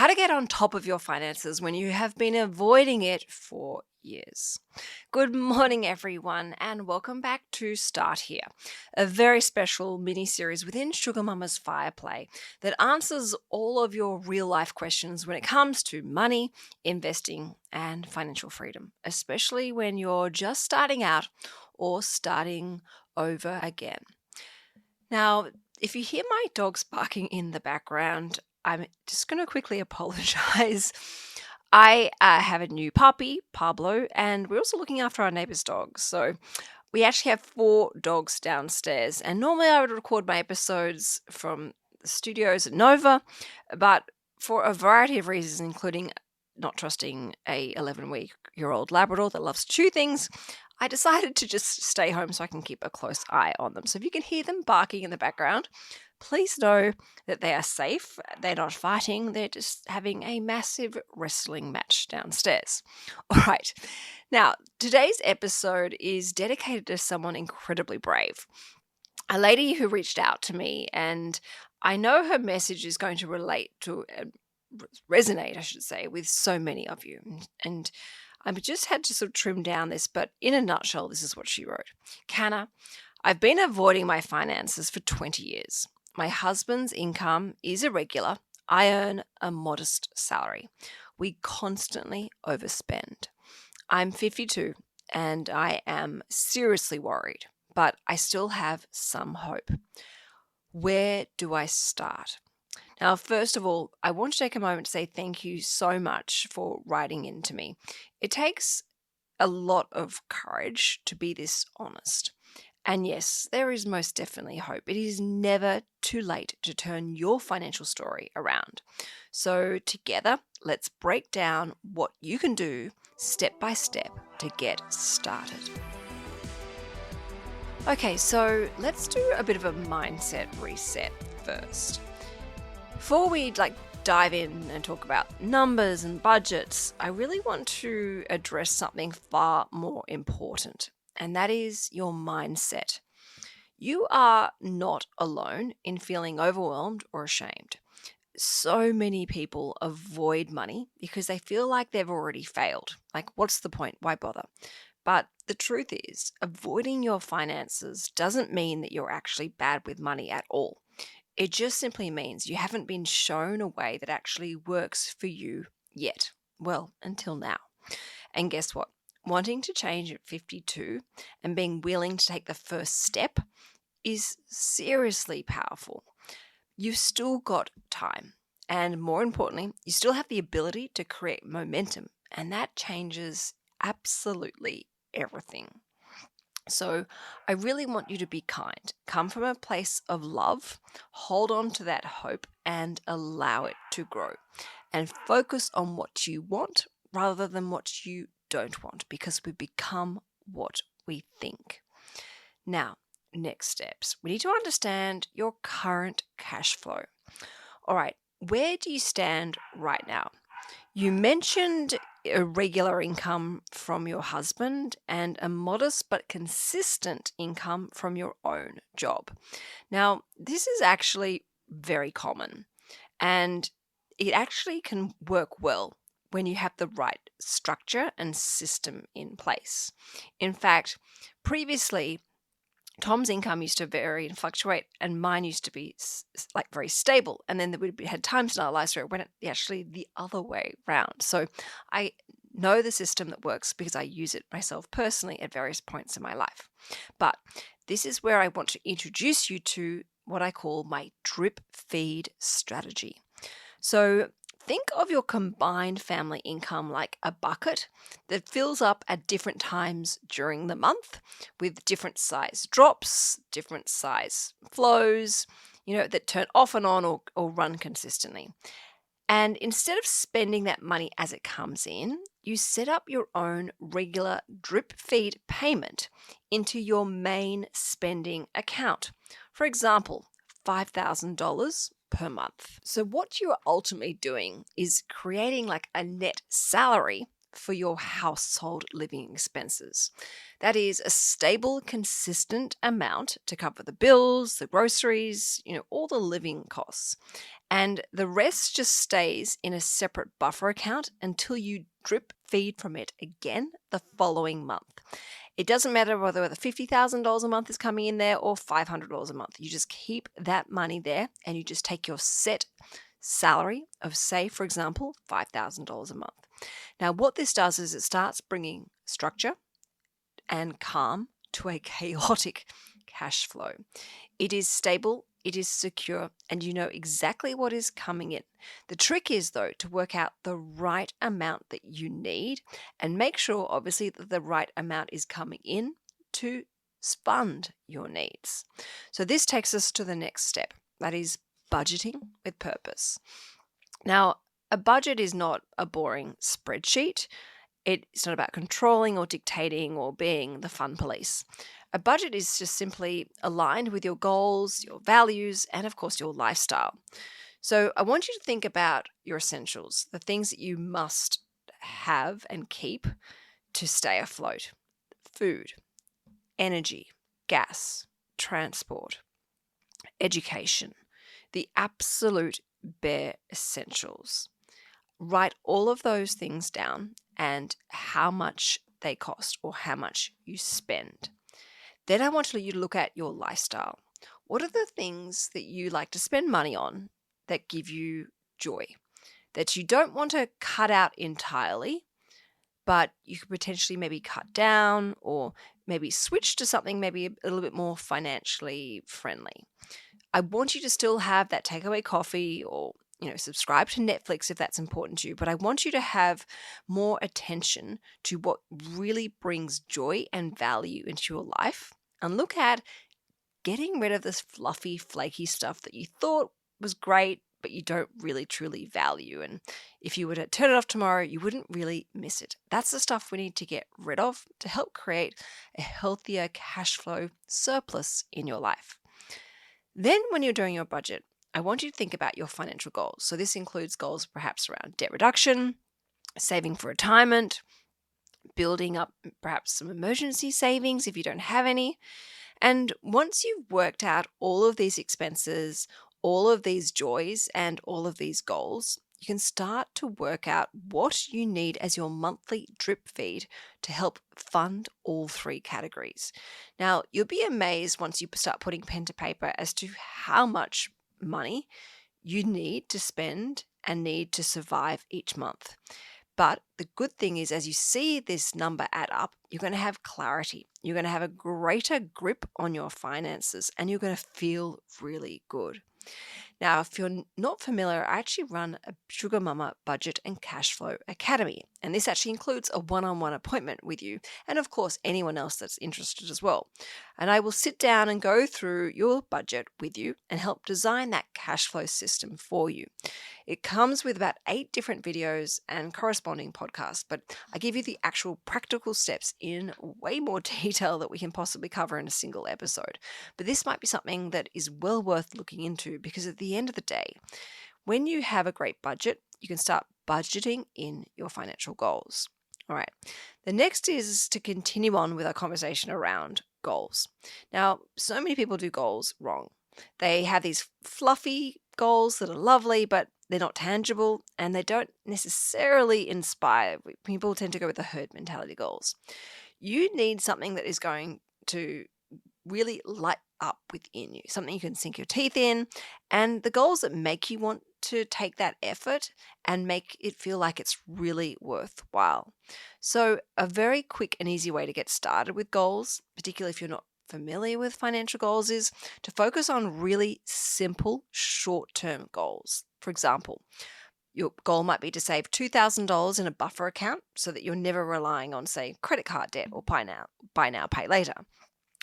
how to get on top of your finances when you have been avoiding it for years. Good morning, everyone, and welcome back to Start Here, a very special mini series within Sugar Mama's Fireplay that answers all of your real life questions when it comes to money, investing, and financial freedom, especially when you're just starting out or starting over again. Now, if you hear my dogs barking in the background, I'm just going to quickly apologize. I have a new puppy, Pablo, and we're also looking after our neighbor's dogs. So we actually have 4 dogs downstairs. And normally I would record my episodes from the studios at Nova, but for a variety of reasons, including not trusting a 11-week-old Labrador that loves to chew things, I decided to just stay home so I can keep a close eye on them. So if you can hear them barking in the background, please know that they are safe. They're not fighting. They're just having a massive wrestling match downstairs. All right. Now, today's episode is dedicated to someone incredibly brave. A lady who reached out to me, and I know her message is going to resonate, I should say, with so many of you. And I just had to sort of trim down this, but in a nutshell, this is what she wrote. Canna, I've been avoiding my finances for 20 years. My husband's income is irregular. I earn a modest salary. We constantly overspend. I'm 52 and I am seriously worried, but I still have some hope. Where do I start? Now, first of all, I want to take a moment to say thank you so much for writing in to me. It takes a lot of courage to be this honest. And yes, there is most definitely hope. It is never too late to turn your financial story around. So together, let's break down what you can do step by step to get started. Okay, so let's do a bit of a mindset reset first. Before we dive in and talk about numbers and budgets, I really want to address something far more important, and that is your mindset. You are not alone in feeling overwhelmed or ashamed. So many people avoid money because they feel like they've already failed. Like, what's the point? Why bother? But the truth is, avoiding your finances doesn't mean that you're actually bad with money at all. It just simply means you haven't been shown a way that actually works for you yet. Well, until now. And guess what? Wanting to change at 52 and being willing to take the first step is seriously powerful. You've still got time. And more importantly, you still have the ability to create momentum. And that changes absolutely everything. So I really want you to be kind. Come from a place of love, hold on to that hope and allow it to grow. And focus on what you want rather than what you don't want, because we become what we think. Now, next steps. We need to understand your current cash flow. All right, where do you stand right now? You mentioned irregular income from your husband and a modest but consistent income from your own job. Now, this is actually very common, and it actually can work well when you have the right structure and system in place. In fact, previously, Tom's income used to vary and fluctuate, and mine used to be very stable. And then we had times in our lives where it went actually the other way round. So I know the system that works because I use it myself personally at various points in my life. But this is where I want to introduce you to what I call my drip feed strategy. So think of your combined family income like a bucket that fills up at different times during the month with different size drops, different size flows, that turn off and on or run consistently. And instead of spending that money as it comes in, you set up your own regular drip feed payment into your main spending account. For example, $5,000 per month. So what you're ultimately doing is creating a net salary for your household living expenses. That is a stable, consistent amount to cover the bills, the groceries, all the living costs. And the rest just stays in a separate buffer account until you drip feed from it again the following month. It doesn't matter whether the $50,000 a month is coming in there or $500 a month. You just keep that money there and you just take your set salary of, say, for example, $5,000 a month. Now, what this does is it starts bringing structure and calm to a chaotic cash flow. It is stable, it is secure, and you know exactly what is coming in. The trick is, though, to work out the right amount that you need and make sure, obviously, that the right amount is coming in to fund your needs. So this takes us to the next step, that is budgeting with purpose. Now, a budget is not a boring spreadsheet. It's not about controlling or dictating or being the fun police. A budget is just simply aligned with your goals, your values, and of course, your lifestyle. So I want you to think about your essentials, the things that you must have and keep to stay afloat. Food, energy, gas, transport, education, the absolute bare essentials. Write all of those things down and how much they cost or how much you spend. Then I want you to look at your lifestyle. What are the things that you like to spend money on that give you joy, that you don't want to cut out entirely, but you could potentially maybe cut down or maybe switch to something maybe a little bit more financially friendly? I want you to still have that takeaway coffee or subscribe to Netflix if that's important to you. But I want you to have more attention to what really brings joy and value into your life and look at getting rid of this fluffy, flaky stuff that you thought was great, but you don't really truly value. And if you were to turn it off tomorrow, you wouldn't really miss it. That's the stuff we need to get rid of to help create a healthier cash flow surplus in your life. Then when you're doing your budget, I want you to think about your financial goals. So this includes goals perhaps around debt reduction, saving for retirement, building up perhaps some emergency savings if you don't have any. And once you've worked out all of these expenses, all of these joys, and all of these goals, you can start to work out what you need as your monthly drip feed to help fund all three categories. Now, you'll be amazed once you start putting pen to paper as to how much money you need to spend and need to survive each month. But the good thing is, as you see this number add up, you're going to have clarity. You're going to have a greater grip on your finances and you're going to feel really good. Now, if you're not familiar, I actually run a Sugar Mama Budget and Cash Flow Academy. And this actually includes a one-on-one appointment with you and, of course, anyone else that's interested as well. And I will sit down and go through your budget with you and help design that cash flow system for you. It comes with about 8 different videos and corresponding podcasts, but I give you the actual practical steps in way more detail that we can possibly cover in a single episode. But this might be something that is well worth looking into because at the end of the day, when you have a great budget, you can start budgeting in your financial goals. All right. The next is to continue on with our conversation around goals. Now, so many people do goals wrong. They have these fluffy goals that are lovely, but they're not tangible and they don't necessarily inspire. People tend to go with the herd mentality goals. You need something that is going to really light up within you, something you can sink your teeth in, and the goals that make you want to take that effort and make it feel like it's really worthwhile. So a very quick and easy way to get started with goals, particularly if you're not familiar with financial goals, is to focus on really simple short-term goals. For example, your goal might be to save $2,000 in a buffer account so that you're never relying on, say, credit card debt or buy now, pay later.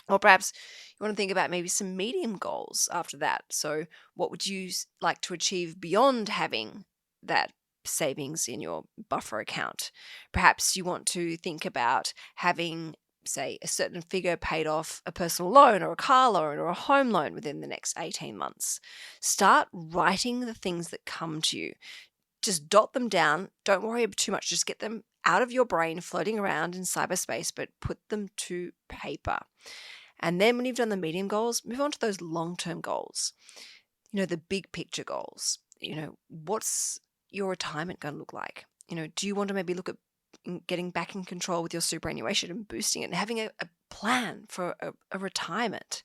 Or perhaps you want to think about maybe some medium goals after that. So what would you like to achieve beyond having that savings in your buffer account? Perhaps you want to think about having, say, a certain figure paid off a personal loan or a car loan or a home loan within the next 18 months. Start writing the things that come to you. Just dot them down. Don't worry too much. Just get them out of your brain floating around in cyberspace, but put them to paper. And then when you've done the medium goals, move on to those long-term goals. The big picture goals. what's your retirement going to look like? Do you want to maybe look at getting back in control with your superannuation and boosting it and having a plan for a retirement?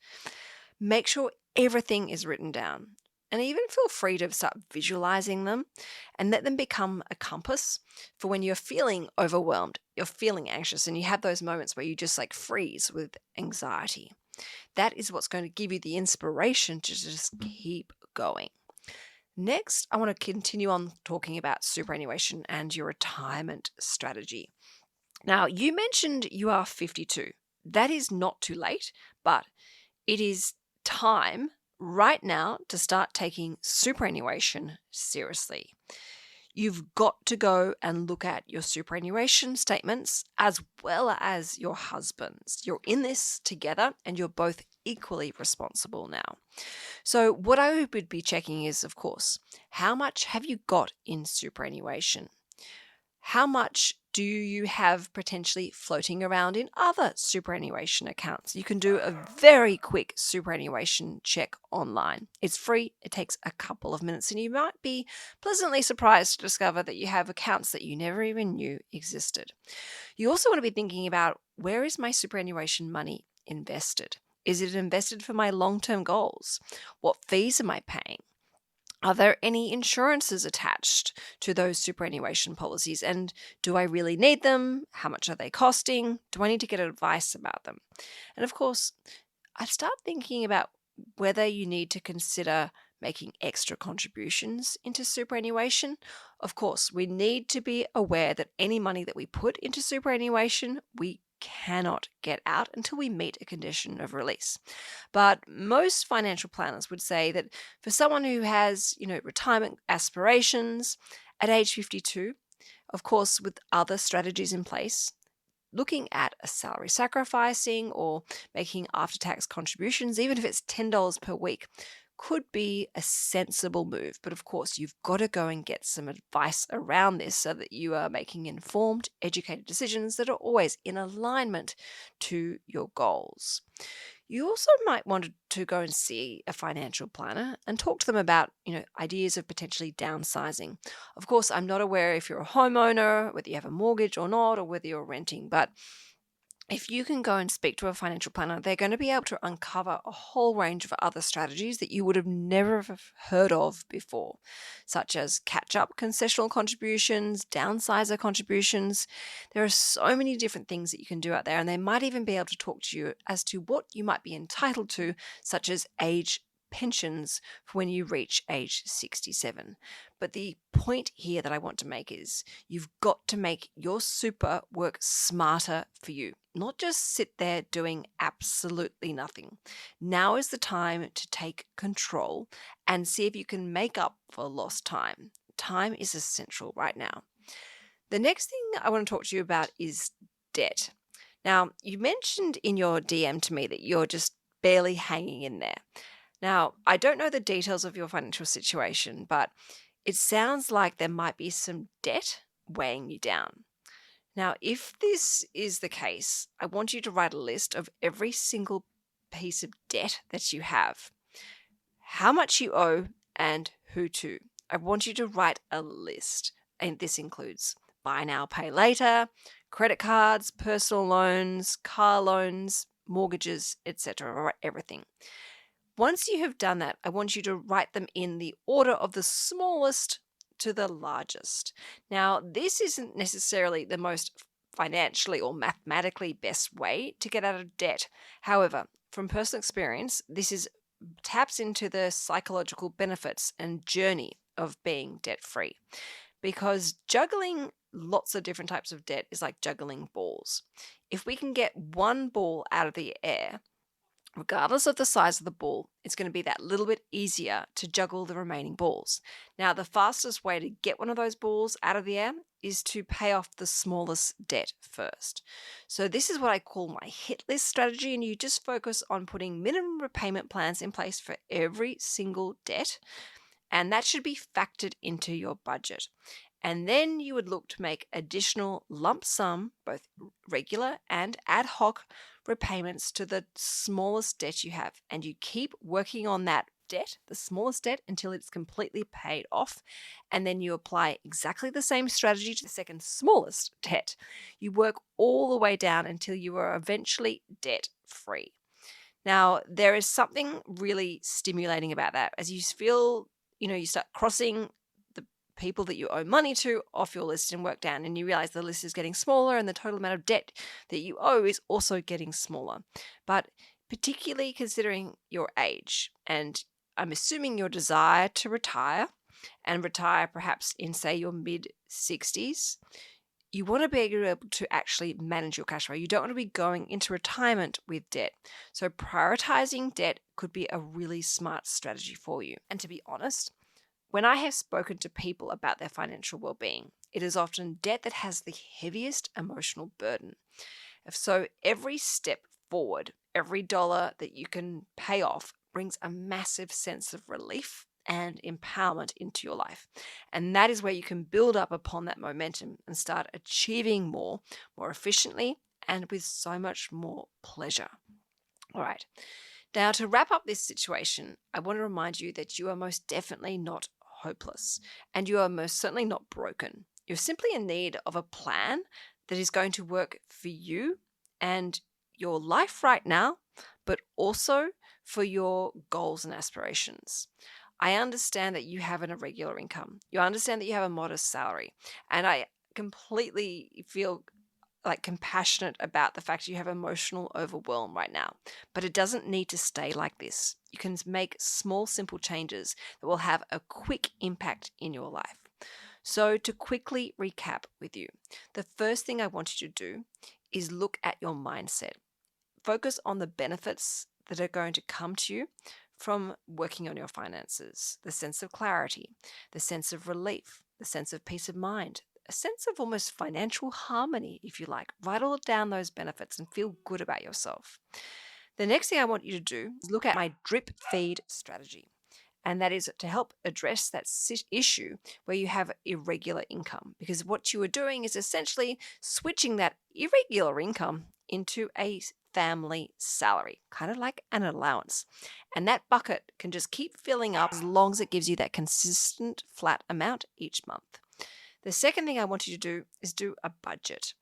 Make sure everything is written down. And even feel free to start visualizing them and let them become a compass for when you're feeling overwhelmed, you're feeling anxious, and you have those moments where you just like freeze with anxiety. That is what's going to give you the inspiration to just keep going. Next, I want to continue on talking about superannuation and your retirement strategy. Now, you mentioned you are 52. That is not too late, but it is time right now to start taking superannuation seriously. You've got to go and look at your superannuation statements as well as your husband's. You're in this together and you're both equally responsible now. So what I would be checking is, of course, how much have you got in superannuation? How much do you have potentially floating around in other superannuation accounts? You can do a very quick superannuation check online. It's free. It takes a couple of minutes, and you might be pleasantly surprised to discover that you have accounts that you never even knew existed. You also want to be thinking about, where is my superannuation money invested? Is it invested for my long-term goals? What fees am I paying? Are there any insurances attached to those superannuation policies? And do I really need them? How much are they costing? Do I need to get advice about them? And of course, I'd start thinking about whether you need to consider making extra contributions into superannuation. Of course, we need to be aware that any money that we put into superannuation, we cannot get out until we meet a condition of release. But most financial planners would say that for someone who has, retirement aspirations at age 52, of course, with other strategies in place, looking at a salary sacrificing or making after-tax contributions, even if it's $10 per week, could be a sensible move. But of course, you've got to go and get some advice around this so that you are making informed, educated decisions that are always in alignment to your goals. You also might want to go and see a financial planner and talk to them about, ideas of potentially downsizing. Of course, I'm not aware if you're a homeowner, whether you have a mortgage or not, or whether you're renting, but if you can go and speak to a financial planner, they're going to be able to uncover a whole range of other strategies that you would have never heard of before, such as catch-up concessional contributions, downsizer contributions. There are so many different things that you can do out there, and they might even be able to talk to you as to what you might be entitled to, such as age pensions for when you reach age 67. But the point here that I want to make is you've got to make your super work smarter for you, not just sit there doing absolutely nothing. Now is the time to take control and see if you can make up for lost time. Time is essential right now. The next thing I want to talk to you about is debt. Now, you mentioned in your DM to me that you're just barely hanging in there. Now, I don't know the details of your financial situation, but it sounds like there might be some debt weighing you down. Now, if this is the case, I want you to write a list of every single piece of debt that you have, how much you owe, and who to. I want you to write a list, and this includes buy now, pay later, credit cards, personal loans, car loans, mortgages, etc., everything. Once you have done that, I want you to write them in the order of the smallest to the largest. Now, this isn't necessarily the most financially or mathematically best way to get out of debt. However, from personal experience, this taps into the psychological benefits and journey of being debt-free. Because juggling lots of different types of debt is like juggling balls. If we can get one ball out of the air, regardless of the size of the ball, it's going to be that little bit easier to juggle the remaining balls. Now, the fastest way to get one of those balls out of the air is to pay off the smallest debt first. So this is what I call my hit list strategy, and you just focus on putting minimum repayment plans in place for every single debt, and that should be factored into your budget. And then you would look to make additional lump sum, both regular and ad hoc repayments to the smallest debt you have. And you keep working on that debt, the smallest debt, until it's completely paid off. And then you apply exactly the same strategy to the second smallest debt. You work all the way down until you are eventually debt free. Now, there is something really stimulating about that. As you feel, you start crossing the people that you owe money to off your list and work down, and you realize the list is getting smaller and the total amount of debt that you owe is also getting smaller. But particularly considering your age, and I'm assuming your desire to retire, and retire perhaps in, say, your mid 60s, you want to be able to actually manage your cash flow. You don't want to be going into retirement with debt. So prioritizing debt could be a really smart strategy for you. And to be honest, when I have spoken to people about their financial well-being, it is often debt that has the heaviest emotional burden. So every step forward, every dollar that you can pay off brings a massive sense of relief and empowerment into your life. And that is where you can build up upon that momentum and start achieving more efficiently, and with so much more pleasure. All right. Now, to wrap up this situation, I want to remind you that you are most definitely not hopeless, and you are most certainly not broken. You're simply in need of a plan that is going to work for you and your life right now, but also for your goals and aspirations. I understand that you have an irregular income. You understand that you have a modest salary. And I completely feel like compassionate about the fact you have emotional overwhelm right now. But it doesn't need to stay like this. You can make small, simple changes that will have a quick impact in your life. So to quickly recap with you, the first thing I want you to do is look at your mindset. Focus on the benefits that are going to come to you from working on your finances, the sense of clarity, the sense of relief, the sense of peace of mind, a sense of almost financial harmony, if you like. Write all down those benefits and feel good about yourself. The next thing I want you to do is look at my drip feed strategy. And that is to help address that issue where you have irregular income. Because what you are doing is essentially switching that irregular income into a family salary, kind of like an allowance. And that bucket can just keep filling up as long as it gives you that consistent flat amount each month. The second thing I want you to do is do a budget.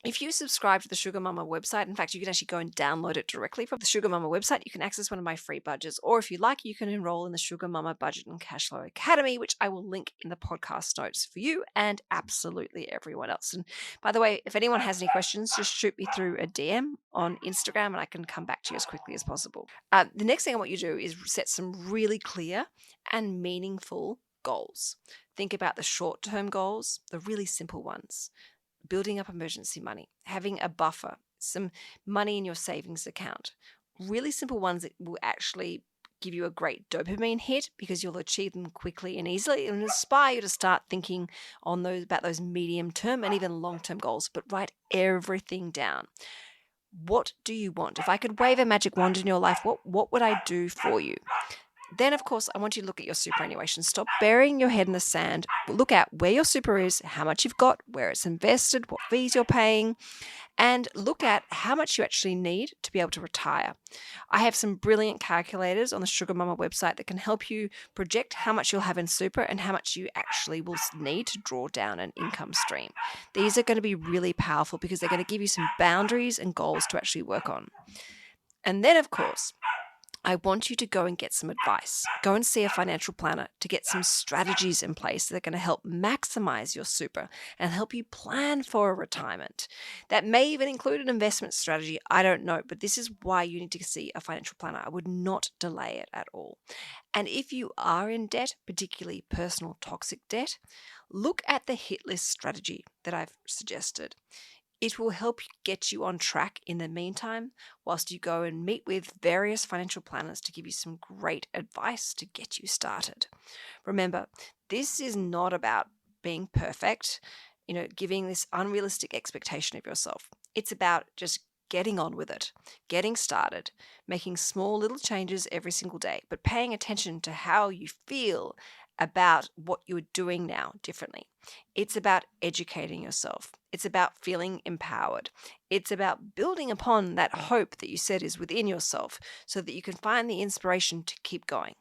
If you subscribe to the Sugar Mama website, in fact, you can actually go and download it directly from the Sugar Mama website. You can access one of my free budgets, or if you like, you can enroll in the Sugar Mama Budget and Cashflow Academy, which I will link in the podcast notes for you and absolutely everyone else. And by the way, if anyone has any questions, just shoot me through a DM on Instagram and I can come back to you as quickly as possible. The next thing I want you to do is set some really clear and meaningful goals. Think about the short-term goals, the really simple ones. Building up emergency money, having a buffer, some money in your savings account. Really simple ones that will actually give you a great dopamine hit because you'll achieve them quickly and easily, and inspire you to start thinking on about those medium-term and even long-term goals. But write everything down. What do you want? If I could wave a magic wand in your life, what would I do for you? Then, of course, I want you to look at your superannuation. Stop burying your head in the sand. Look at where your super is, how much you've got, where it's invested, what fees you're paying, and look at how much you actually need to be able to retire. I have some brilliant calculators on the Sugar Mama website that can help you project how much you'll have in super and how much you actually will need to draw down an income stream. These are going to be really powerful because they're going to give you some boundaries and goals to actually work on. And then, of course, I want you to go and get some advice. Go and see a financial planner to get some strategies in place that are going to help maximize your super and help you plan for a retirement. That may even include an investment strategy. I don't know, but this is why you need to see a financial planner. I would not delay it at all. And if you are in debt, particularly personal toxic debt, look at the hit list strategy that I've suggested. It will help get you on track in the meantime, whilst you go and meet with various financial planners to give you some great advice to get you started. Remember, this is not about being perfect, giving this unrealistic expectation of yourself. It's about just getting on with it, getting started, making small little changes every single day, but paying attention to how you feel about what you're doing now differently. It's about educating yourself. It's about feeling empowered. It's about building upon that hope that you said is within yourself so that you can find the inspiration to keep going.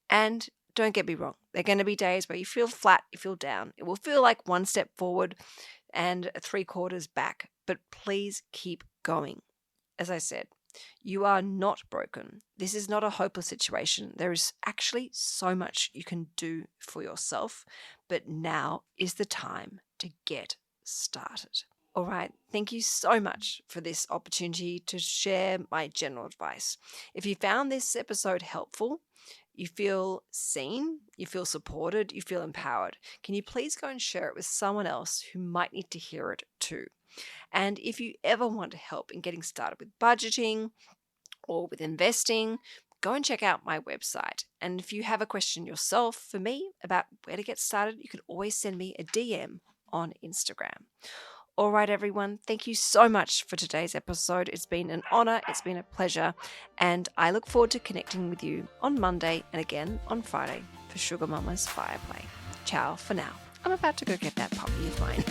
And don't get me wrong, there are going to be days where you feel flat, you feel down. It will feel like one step forward and 3/4 back, but please keep going. As I said, you are not broken. This is not a hopeless situation. There is actually so much you can do for yourself, but now is the time to get started. All right, thank you so much for this opportunity to share my general advice. If you found this episode helpful, you feel seen, you feel supported, you feel empowered, can you please go and share it with someone else who might need to hear it too? And if you ever want help in getting started with budgeting or with investing, go and check out my website. And if you have a question yourself for me about where to get started, you can always send me a DM on Instagram. All right, everyone, thank you so much for today's episode. It's been an honor, it's been a pleasure, and I look forward to connecting with you on Monday and again on Friday for Sugar Mama's Fireplay. Ciao for now. I'm about to go get that puppy of mine.